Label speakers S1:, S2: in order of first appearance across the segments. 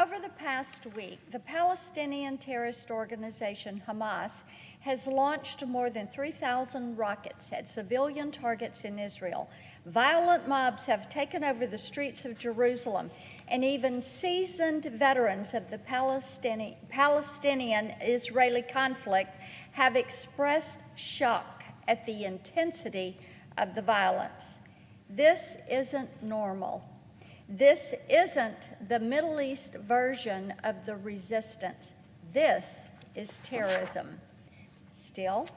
S1: Over the past week, the Palestinian terrorist organization Hamas has launched more than 3,000 rockets at civilian targets in Israel. Violent mobs have taken over the streets of Jerusalem, and even seasoned veterans of the Palestinian-Israeli conflict have expressed shock at the intensity of the violence. This isn't normal. This isn't the Middle East version of the resistance. This is terrorism. Still,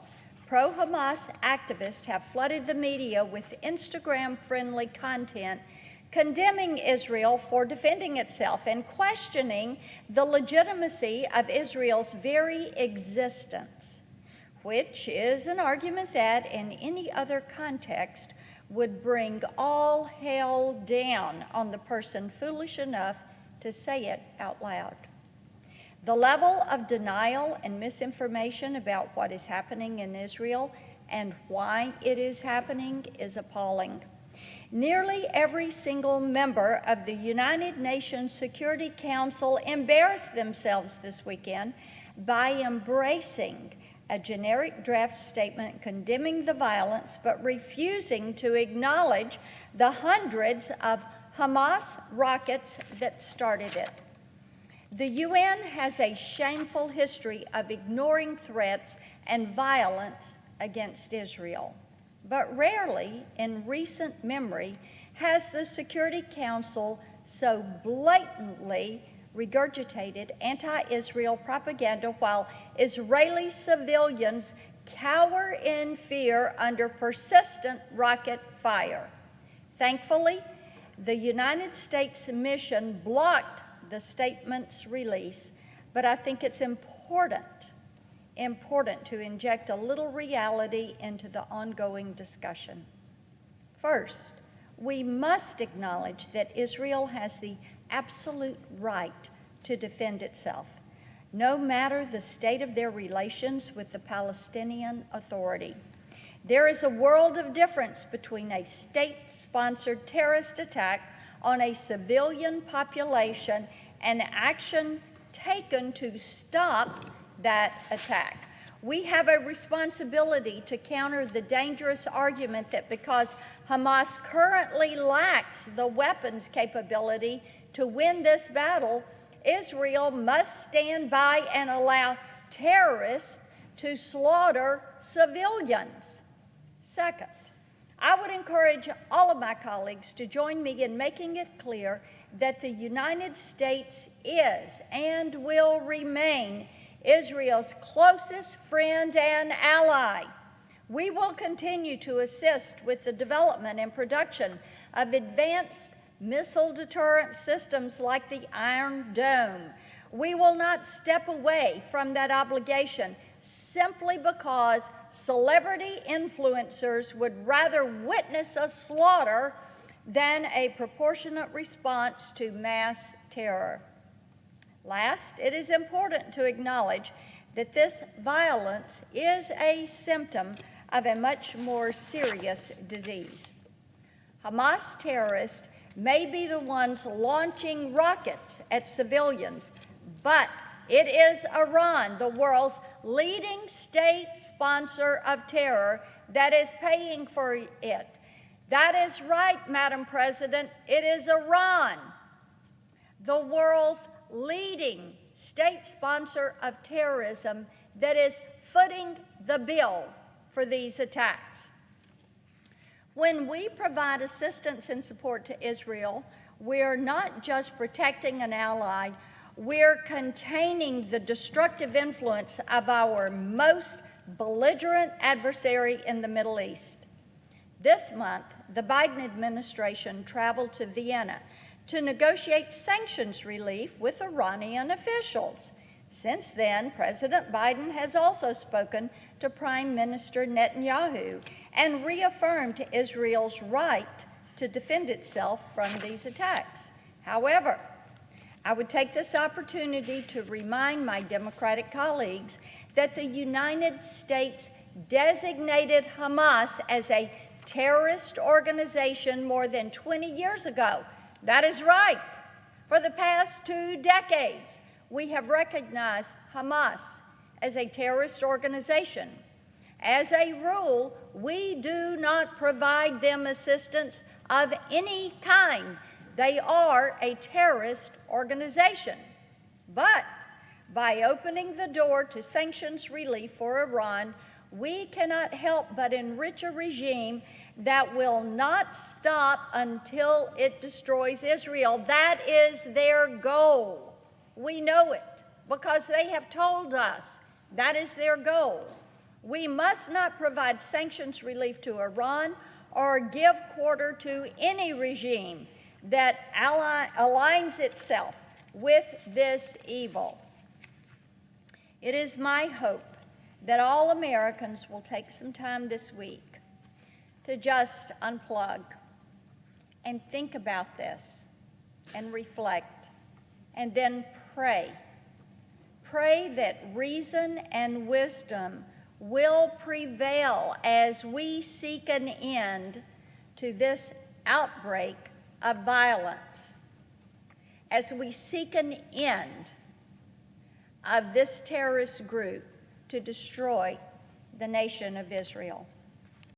S1: pro-Hamas activists have flooded the media with Instagram-friendly content condemning Israel for defending itself and questioning the legitimacy of Israel's very existence, which is an argument that, in any other context, would bring all hell down on the person foolish enough to say it out loud. The level of denial and misinformation about what is happening in Israel and why it is happening is appalling. Nearly every single member of the United Nations Security Council embarrassed themselves this weekend by embracing a generic draft statement condemning the violence, but refusing to acknowledge the hundreds of Hamas rockets that started it. The UN has a shameful history of ignoring threats and violence against Israel, but rarely in recent memory has the Security Council so blatantly regurgitated anti-Israel propaganda while Israeli civilians cower in fear under persistent rocket fire. Thankfully, the United States mission blocked the statement's release, but I think it's important to inject a little reality into the ongoing discussion. First, we must acknowledge that Israel has the absolute right to defend itself, no matter the state of their relations with the Palestinian Authority. There is a world of difference between a state-sponsored terrorist attack on a civilian population and action taken to stop that attack. We have a responsibility to counter the dangerous argument that because Hamas currently lacks the weapons capability to win this battle, Israel must stand by and allow terrorists to slaughter civilians. Second, I would encourage all of my colleagues to join me in making it clear that the United States is and will remain Israel's closest friend and ally. We will continue to assist with the development and production of advanced missile deterrent systems like the Iron Dome. We will not step away from that obligation simply because celebrity influencers would rather witness a slaughter than a proportionate response to mass terror. Last, it is important to acknowledge that this violence is a symptom of a much more serious disease. Hamas terrorists may be the ones launching rockets at civilians, but it is Iran, the world's leading state sponsor of terror, that is paying for it. That is right, Madam President, it is Iran, the world's leading state sponsor of terrorism, that is footing the bill for these attacks. When we provide assistance and support to Israel, we're not just protecting an ally, we're containing the destructive influence of our most belligerent adversary in the Middle East. This month, the Biden administration traveled to Vienna to negotiate sanctions relief with Iranian officials. Since then, President Biden has also spoken to Prime Minister Netanyahu and reaffirmed Israel's right to defend itself from these attacks. However, I would take this opportunity to remind my Democratic colleagues that the United States designated Hamas as a terrorist organization more than 20 years ago. That is right. For the past 2 decades, we have recognized Hamas as a terrorist organization. As a rule, we do not provide them assistance of any kind. They are a terrorist organization. But by opening the door to sanctions relief for Iran, we cannot help but enrich a regime that will not stop until it destroys Israel. That is their goal. We know it because they have told us that is their goal. We must not provide sanctions relief to Iran or give quarter to any regime that aligns itself with this evil. It is my hope that all Americans will take some time this week to just unplug and think about this and reflect and then pray. Pray that reason and wisdom will prevail as we seek an end to this outbreak of violence, as we seek an end of this terrorist group to destroy the nation of Israel.